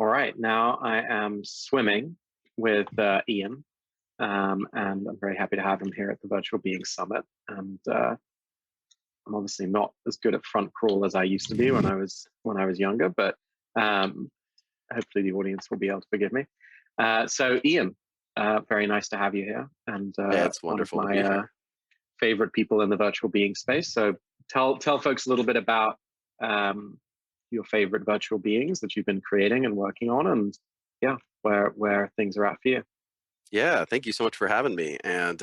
All right, now I am swimming with Ian, and I'm very happy to have him here at the Virtual Being Summit. And I'm obviously not as good at front crawl as I used to be when I was younger, but um, hopefully the audience will be able to forgive me. So, Ian, very nice to have you here, and Yeah, it's one of wonderful to my be here. favorite people in the virtual being space. So, tell folks a little bit about um, your favorite virtual beings that you've been creating and working on, and yeah, where things are at for you. Yeah, thank you so much for having me. And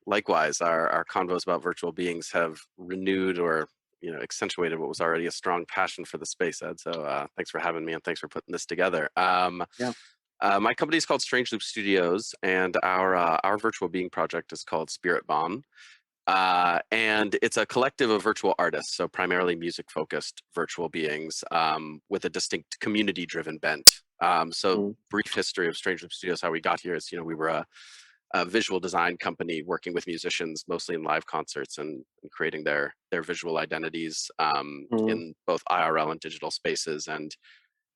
likewise, our convos about virtual beings have renewed or accentuated what was already a strong passion for the space, Ed. So thanks for having me, and thanks for putting this together. Yeah. My company is called Strangeloop Studios, and our virtual being project is called Spirit Bomb. And it's a collective of virtual artists, so primarily music-focused virtual beings with a distinct community-driven bent. So Mm, brief history of Strangeloop Studios, how we got here is, we were a visual design company working with musicians, mostly in live concerts and creating their visual identities mm, in both IRL and digital spaces. And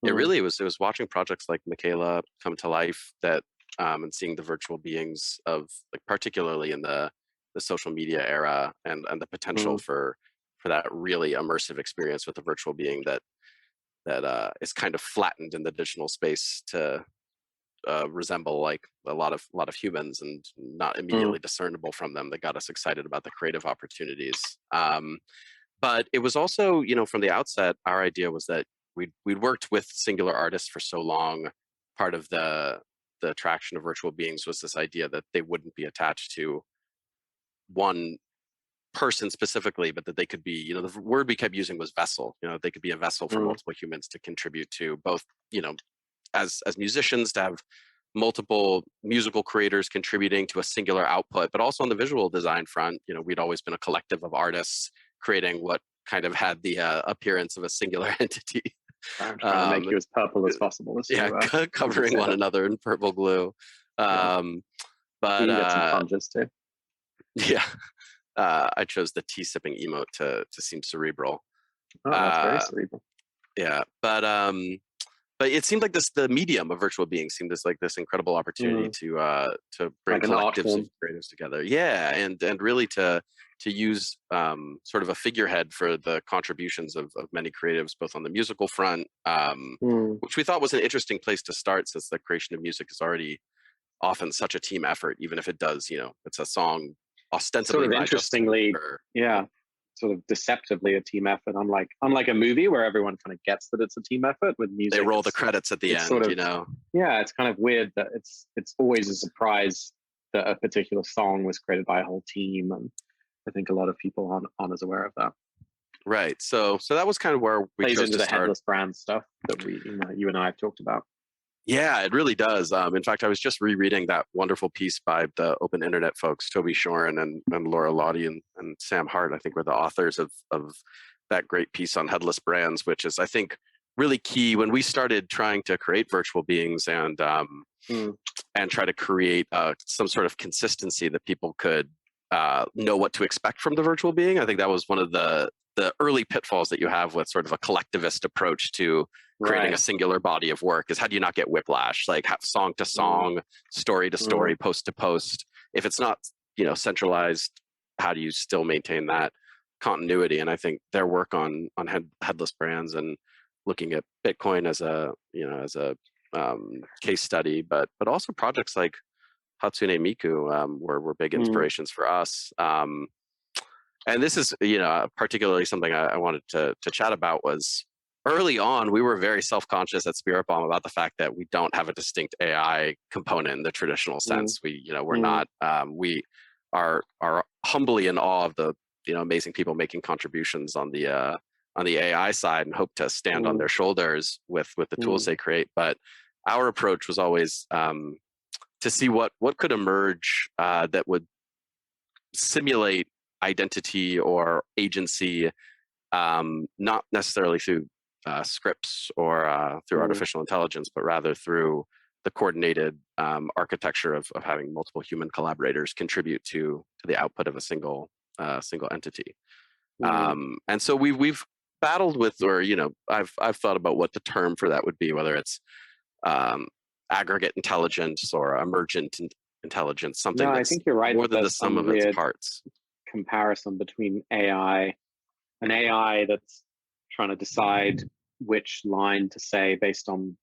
it mm, really was watching projects like Michaela come to life that and seeing the virtual beings of like particularly in the social media era and the potential mm, for that really immersive experience with the virtual being that is kind of flattened in the digital space to resemble like a lot of humans and not mm, immediately discernible from them, that got us excited about the creative opportunities. But it was also, from the outset, our idea was that we'd worked with singular artists for so long. Part of the attraction of virtual beings was this idea that they wouldn't be attached to one person specifically, but that they could be, the word we kept using was vessel. They could be a vessel for mm. multiple humans to contribute to both, as musicians, to have multiple musical creators contributing to a singular output, but also on the visual design front, we'd always been a collective of artists creating what kind of had the appearance of a singular entity. I'm trying to make um, you as purple as possible, yeah, as you covering say one that. another in purple glue. Yeah, Um, but you can get some punches too. yeah, I chose the tea sipping emote to seem cerebral. Oh, that's very Uh, cerebral. yeah, but it seemed like the medium of virtual being seemed like this incredible opportunity Mm, to bring like an art collectives of form. creatives together. Yeah, and really to use sort of a figurehead for the contributions of many creatives, both on the musical front, Mm. which we thought was an interesting place to start, since the creation of music is already often such a team effort, even if it does, it's a song Sort ostensibly of by Justin interestingly, Bieber. yeah, sort of deceptively a team effort. Unlike a movie where everyone kind of gets that it's a team effort. With They music, roll the it's credits at the it's sort end, of, yeah, it's kind of weird that it's always a surprise that a particular song was created by a whole team, and I think a lot of people aren't as aware of that. Right. So that was kind of where we Plays chose into to the start. headless brand stuff that you and I have talked about. Yeah, it really does. In fact, I was just rereading that wonderful piece by the Open Internet folks, Toby Shorin and Laura Lottie and Sam Hart. I think were the authors of that great piece on headless brands, which is, I think, really key when we started trying to create virtual beings Mm, and try to create some sort of consistency that people could know what to expect from the virtual being. I think that was one of the early pitfalls that you have with sort of a collectivist approach to creating a right. singular body of work, is how do you not get whiplash, like song to Mm, song, story to mm, story, post to post. If it's not centralized, how do you still maintain that continuity? And I think their work on headless brands and looking at Bitcoin as a case study, but also projects like Hatsune Miku were big mm, inspirations for us. And this is, particularly something I wanted to chat about. Was early on, we were very self-conscious at Spirit Bomb about the fact that we don't have a distinct AI component in the traditional mm, sense. We're mm, not. We are humbly in awe of the amazing people making contributions on the AI side, and hope to stand on mm, their shoulders with the tools mm, they create. But our approach was always to see what could emerge that would simulate identity or agency, not necessarily through scripts or through mm, artificial intelligence, but rather through the coordinated architecture of having multiple human collaborators contribute to the output of a single entity. mm, And so we've battled with, or I've thought about what the term for that would be, whether it's aggregate intelligence or emergent intelligence, something No, I that's think you're right more that than the there's sum some of its weird parts. comparison between an AI that's trying to decide which line to say based on,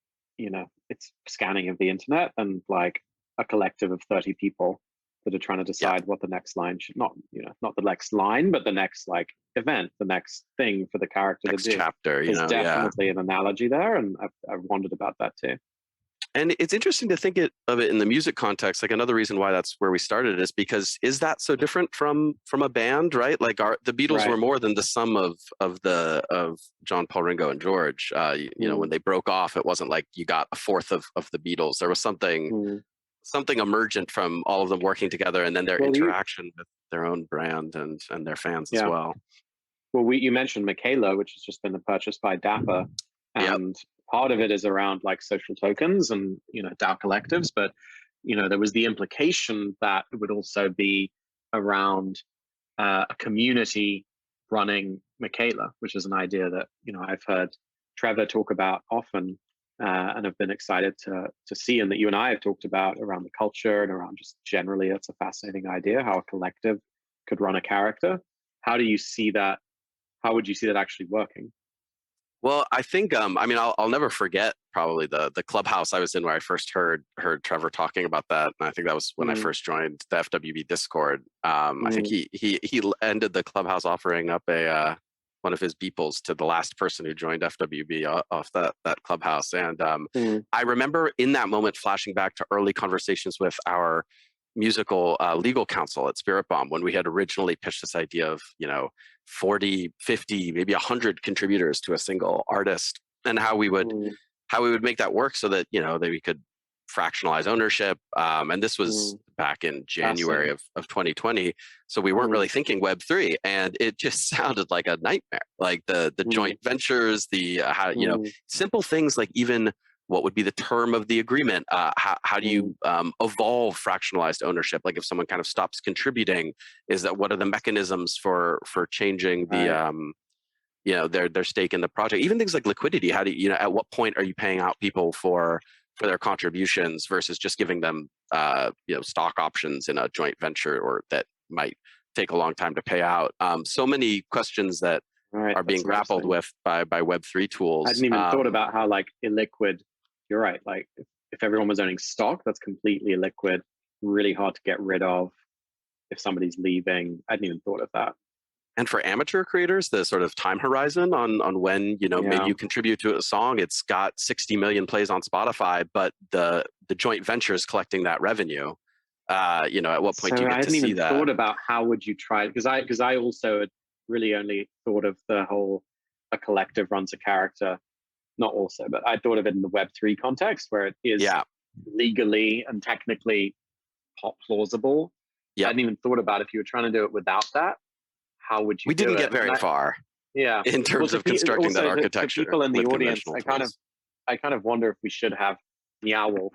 its scanning of the internet, and like a collective of 30 people that are trying to Yeah, decide what the next line should not, not the next line, but the next like event, the next thing for the character to next do. chapter, There's yeah. definitely an analogy there, and I've wondered about that too. And it's interesting to think of it in the music context. Like another reason why that's where we started is because is that so different from a band, right? Like the Beatles were Right. more than the sum of John, Paul, Ringo, and George. When Mm, they broke off, it wasn't like you got a fourth of the Beatles. There was mm. something emergent from all of them working together, and then their Well, interaction with their own brand and their fans as yeah. well. Well, you mentioned Michaela, which has just been purchased by Dapper, Yep. and part of it is around like social tokens and DAO collectives, but there was the implication that it would also be around a community running Michaela, which is an idea that I've heard Trevor talk about often, and have been excited to see, and that you and I have talked about around the culture and around just generally. It's a fascinating idea how a collective could run a character. How do you see that? How would you see that actually working? Well, I think I mean I'll never forget probably the clubhouse I was in where I first heard Trevor talking about that, and I think that was when I Mm, first joined the FWB Discord. I think mm, he ended the clubhouse offering up a one of his beeples to the last person who joined FWB off that clubhouse, and mm, I remember in that moment flashing back to early conversations with our musical legal counsel at Spirit Bomb when we had originally pitched this idea of 40, 50, maybe 100 contributors to a single artist, and mm, how we would make that work so that that we could fractionalize ownership. And this was mm. back in January Fascinating. of 2020, so we weren't Mm, really thinking Web3, and it just sounded like a nightmare. Like the mm, joint ventures, the how mm, simple things like even what would be the term of the agreement? How do mm. you evolve fractionalized ownership? Like if someone kind of stops contributing, what are the mechanisms for changing the Right. their stake in the project? Even things like liquidity. How do at what point are you paying out people for their contributions versus just giving them stock options in a joint venture or that might take a long time to pay out? So many questions that All right. are being That's grappled interesting. with by Web3 I tools. hadn't even thought about how like illiquid. You're right. Like if everyone was owning stock, that's completely illiquid, really hard to get rid of if somebody's leaving. I hadn't even thought of that. And for amateur creators, the sort of time horizon on when maybe Yeah. you contribute to a song, it's got 60 million plays on Spotify, but the joint venture is collecting that revenue. At what point do So you I get to hadn't see even that? thought about how would you try, because I also had really only thought of the whole a collective runs a character, not also, but I thought of it in the Web3 context where it is Yeah. legally and technically plausible. I Yep. hadn't even thought about if you were trying to do it without that, how would you We do didn't it? get very far Yeah. in Well, terms of constructing that also to architecture people in the with audience, conventional tools. I kind of wonder if we should have Meow Wolf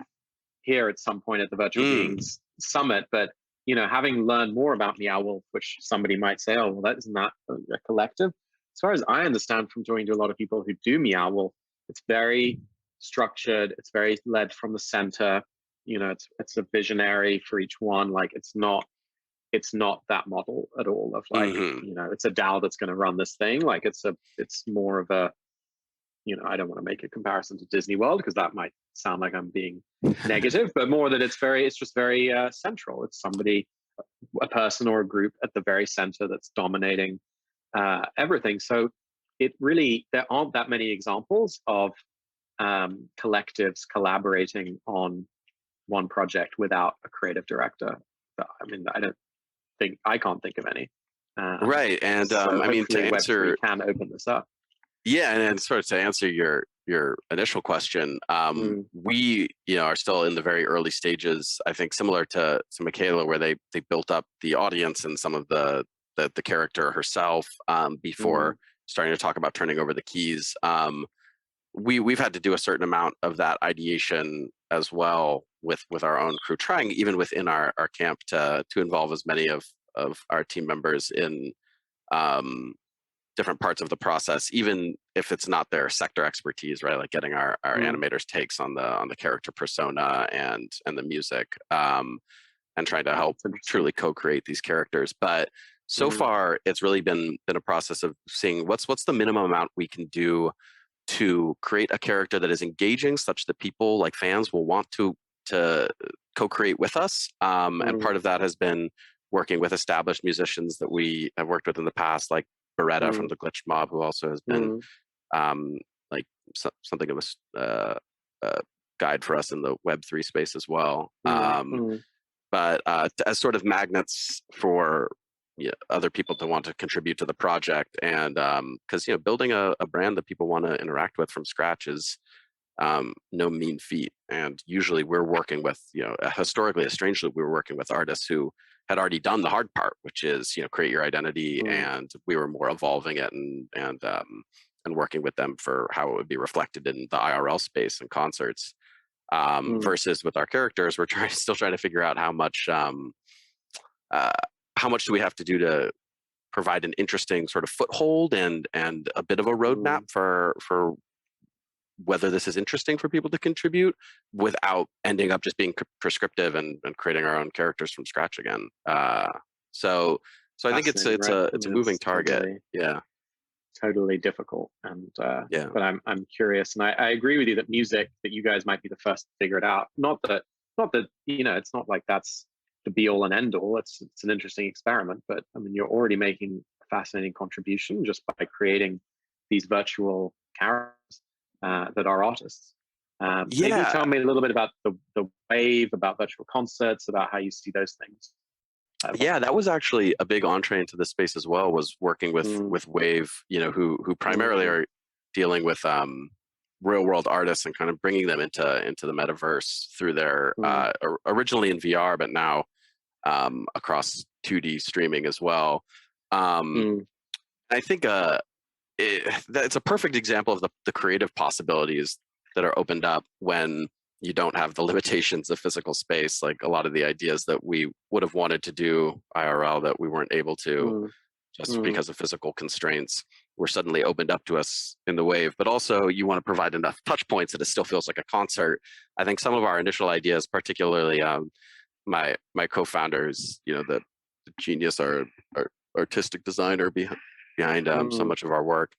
here at some point at the Virtual Mm, Beings Summit. But having learned more about Meow Wolf, which somebody might say, "Oh, well, that isn't that a collective." As far as I understand from talking to a lot of people who do Meow Wolf, it's very structured. It's very led from the center. It's a visionary for each one. Like it's not that model at all of like hmm it's a DAO that's going to run this thing. Like it's more of a I don't want to make a comparison to Disney World because that might sound like I'm being negative, but more that it's just very central. It's somebody, a person or a group at the very center that's dominating everything. So there aren't that many examples of collectives collaborating on one project without a creative director. I mean, I can't think of any. Um, Right. And so I mean, to hopefully Web3 answer, can open this up. yeah, and sort of to answer your initial question, Mm, we are still in the very early stages. I think similar to Michaela, where they built up the audience and some of the character herself before mm, starting to talk about turning over the keys. We've had to do a certain amount of that ideation as well with our own crew, trying even within our camp to involve as many of our team members in um, different parts of the process, even if it's not their sector expertise, right? Like getting our animators' takes on the character persona and the music, and trying to help truly co-create these characters. But so far, it's really been a process of seeing what's the minimum amount we can do to create a character that is engaging, such that people like fans will want to co-create with us. And part of that has been working with established musicians that we have worked with in the past, like Beretta from the Glitch Mob, who also has been like something of a guide for us in the Web3 space as well. But as sort of magnets for other people to want to contribute to the project, and because building a brand that people want to interact with from scratch is no mean feat. And usually we're working with, historically at Strangeloop, we were working with artists who had already done the hard part, which is, create your identity, and we were more evolving it and working with them for how it would be reflected in the IRL space and concerts. Versus with our characters, we're still trying to figure out how much do we have to do to provide an interesting sort of foothold and a bit of a roadmap for whether this is interesting for people to contribute without ending up just being prescriptive and creating our own characters from scratch again. So I think it's a moving target. Totally difficult. And but I'm curious, and I agree with you that music, that you guys might be the first to figure it out. Not that it's not like that's the be all and end all. It's an interesting experiment, but I mean, you're already making a fascinating contribution just by creating these virtual characters that are artists. Maybe tell me a little bit about the wave, about virtual concerts, about how you see those things. That was actually a big entree into this space as well, was working with Wave, who primarily are dealing with real world artists and kind of bringing them into the metaverse through their originally in VR, but now across 2D streaming as well. I think it's a perfect example of the creative possibilities that are opened up when you don't have the limitations of physical space. Like a lot of the ideas that we would have wanted to do IRL that we weren't able to just because of physical constraints were suddenly opened up to us in the Wave. But also you want to provide enough touch points that it still feels like a concert. I think some of our initial ideas, particularly my co-founders, the genius, our artistic designer behind so much of our work.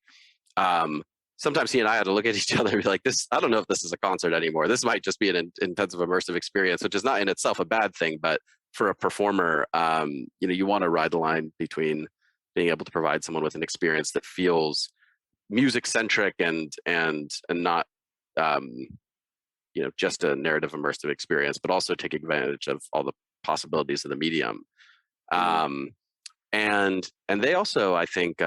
Sometimes he and I had to look at each other and be like, I don't know if this is a concert anymore. This might just be an intensive immersive experience, which is not in itself a bad thing, but for a performer, you want to ride the line between being able to provide someone with an experience that feels music centric and not just a narrative immersive experience, but also take advantage of all the possibilities of the medium. And they also, I think,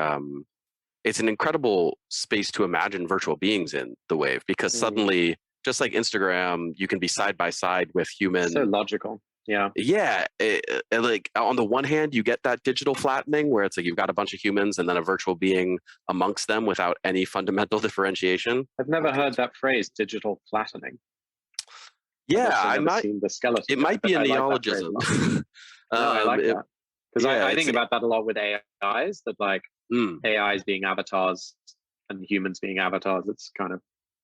it's an incredible space to imagine virtual beings in the Wave, because suddenly, just like Instagram, you can be side by side with human. So logical. Like on the one hand, you get that digital flattening where it's like you've got a bunch of humans and then a virtual being amongst them without any fundamental differentiation. I've never heard that phrase, digital flattening. I might. Seen the skeleton. It might be a neologism. I like that, because I think about that a lot with AIs. That like AIs being avatars and humans being avatars. It's kind of,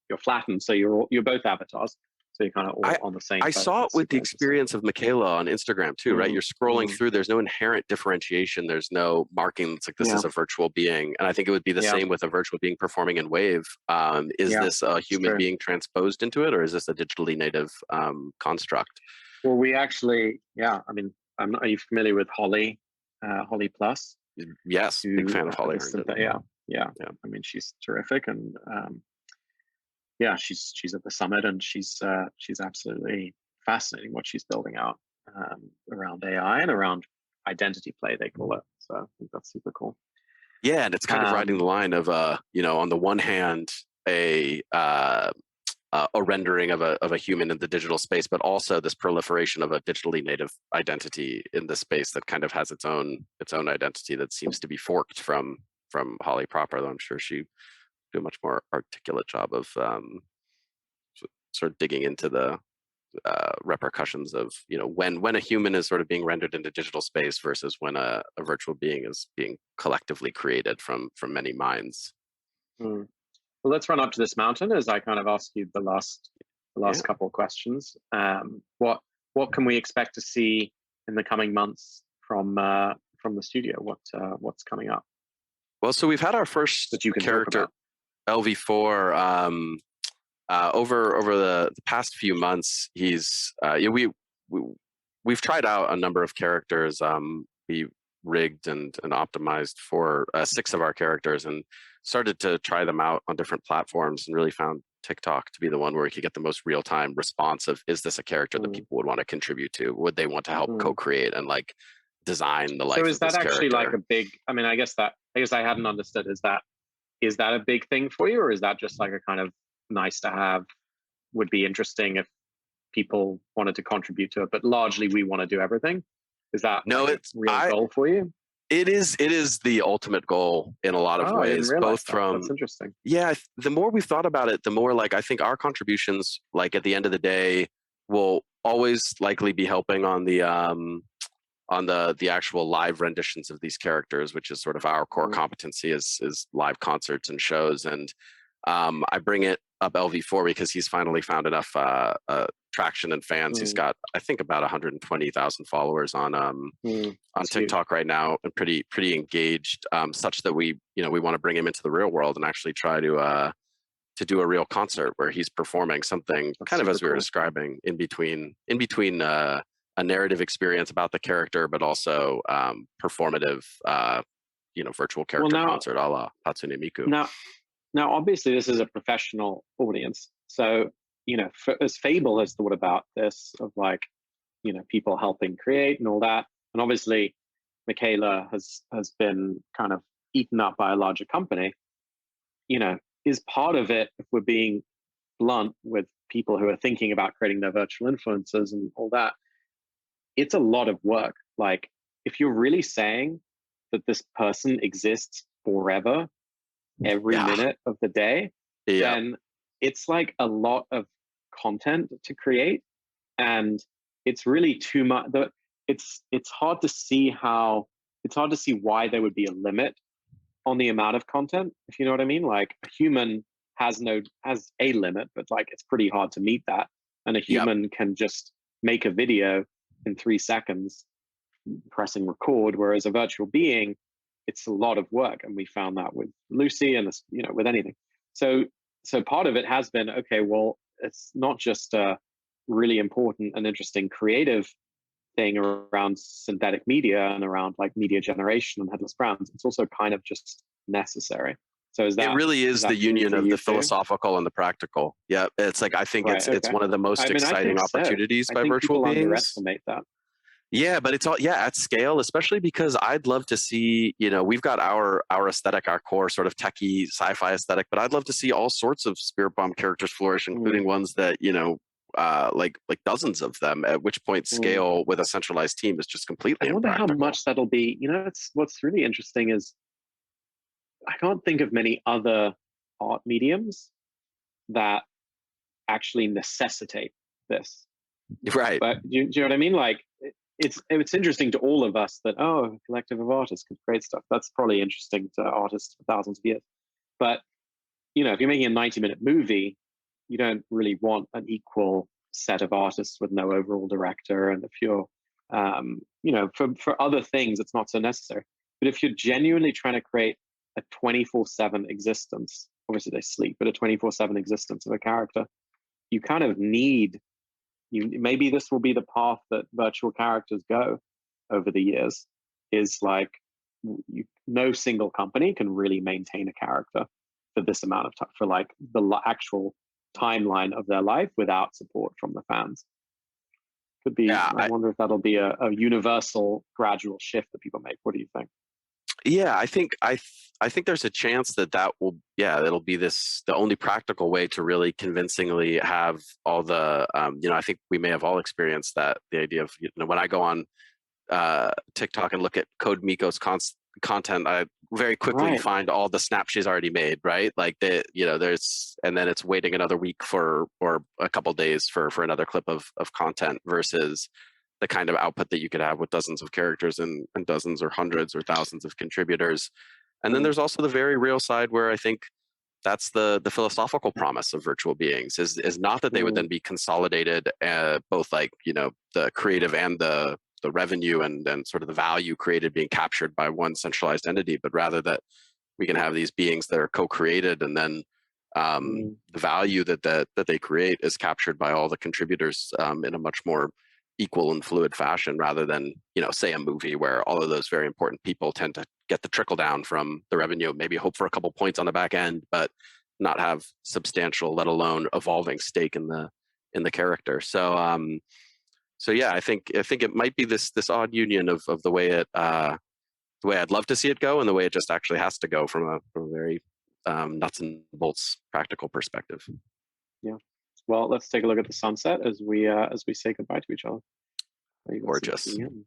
you're flattened, so you're both avatars. So you're kind of all on the same. I saw it with the experience of Michaela on Instagram too, right? You're scrolling through. There's no inherent differentiation. There's no marking. It's like this is a virtual being, and I think it would be the same with a virtual being performing in Wave. Is this a human being transposed into it, or is this a digitally native construct? Well, we actually, I mean, are you familiar with Holly? Holly Plus? Yes, big fan of Holly. I mean, she's terrific, and she's at the summit, and she's absolutely fascinating what she's building out around AI and around identity play, they call it. So I think that's super cool. Yeah, and it's kind of riding the line of on the one hand, a rendering of a human in the digital space, but also this proliferation of a digitally native identity in the space that kind of has its own identity that seems to be forked from Holly proper, though I'm sure she do a much more articulate job of sort of digging into the repercussions of when a human is sort of being rendered into digital space versus when a virtual being is being collectively created from many minds. Hmm. Well, let's run up to this mountain as I kind of asked you the last Yeah. couple of questions. What can we expect to see in the coming months from the studio? What's coming up Well, so we've had our first that you can talk character, about? LV4, over the past few months. He's we've tried out a number of characters. We rigged and optimized for 6 of our characters and started to try them out on different platforms, and really found TikTok to be the one where we could get the most real-time response of, is this a character that people would want to contribute to? Would they want to help co-create and like design the life So is of that this actually like character? a big, I mean, I guess I hadn't understood. Is that a big thing for you, or is that just like a kind of nice to have, would be interesting if people wanted to contribute to it, but largely we want to do everything? Is that No, like a real goal for you? it is the ultimate goal in a lot of Oh, I didn't ways, both realize that. from, That's interesting. yeah, the more we've thought about it, the more like I think our contributions, like at the end of the day, will always likely be helping on the actual live renditions of these characters, which is sort of our core competency is live concerts and shows. And I bring it up LV4 because he's finally found enough traction and fans. He's got, I think, about 120,000 followers on TikTok right now, and pretty engaged, such that we want to bring him into the real world and actually try to do a real concert where he's performing something kind of as we were describing, in between a narrative experience about the character, but also performative, virtual character concert a la Hatsune Miku. Now, obviously, this is a professional audience. So, as Fable has thought about this, of like, people helping create and all that. And obviously, Michaela has been kind of eaten up by a larger company. Is part of it, if we're being blunt with people who are thinking about creating their virtual influencers and all that, it's a lot of work. Like, if you're really saying that this person exists forever, every minute of the day, then it's like a lot of content to create, and it's really too much. It's hard to see why there would be a limit on the amount of content, if you know what I mean. Like, a human has a limit, but like it's pretty hard to meet that. And a human can just make a video in 3 seconds pressing record, whereas a virtual being, it's a lot of work. And we found that with Lucy and with anything. So part of it has been, okay, well, it's not just a really important and interesting creative thing around synthetic media and around like media generation and Headless Brands. It's also kind of just necessary. So it really is the union of the philosophical and the practical. Yeah, it's like, I think it's one of the most exciting opportunities by virtual beings. Underestimate that. Yeah, but it's all at scale, especially because I'd love to see, we've got our aesthetic, our core sort of techie sci-fi aesthetic, but I'd love to see all sorts of Spirit Bomb characters flourish, including ones that, like dozens of them, at which point scale with a centralized team is just completely impractical. I wonder how much that'll be. What's really interesting is I can't think of many other art mediums that actually necessitate this. Right. But do you know what I mean? Like, it's interesting to all of us that, a collective of artists could create stuff. That's probably interesting to artists for thousands of years. But, if you're making a 90-minute movie, you don't really want an equal set of artists with no overall director. And if you're, for other things, it's not so necessary. But if you're genuinely trying to create a 24/7 existence, obviously they sleep, but a 24/7 existence of a character, you kind of need, maybe this will be the path that virtual characters go over the years, is like, no single company can really maintain a character for this amount of time, for like the actual timeline of their life, without support from the fans. Could be. Yeah, I wonder if that'll be a universal gradual shift that people make. What do you think? Yeah, I think there's a chance that will, it'll be the only practical way to really convincingly have all the, I think we may have all experienced that, the idea of, when I go on TikTok and look at Code Miko's content, I very quickly Right. find all the snaps she's already made, right? Like there's, and then it's waiting another week or a couple days for another clip of content versus the kind of output that you could have with dozens of characters and dozens or hundreds or thousands of contributors. And then Mm, there's also the very real side where I think that's the philosophical promise of virtual beings is not that they would mm, then be consolidated, both like the creative and the revenue and sort of the value created being captured by one centralized entity, but rather that we can have these beings that are co-created, and then mm, the value that they create is captured by all the contributors in a much more equal and fluid fashion, rather than say a movie where all of those very important people tend to get the trickle down from the revenue, maybe hope for a couple points on the back end, but not have substantial, let alone evolving stake in the character. So yeah, I think it might be this odd union of the way the way I'd love to see it go and the way it just actually has to go from a very nuts and bolts practical perspective. yeah. Well, let's take a look at the sunset as we say goodbye to each other. There you go, see Gorgeous. Ian.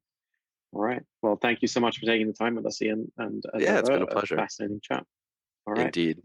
All right. Well, thank you so much for taking the time with us, Ian, and as Yeah, it's been ever, a a pleasure. fascinating chat. All right. Indeed.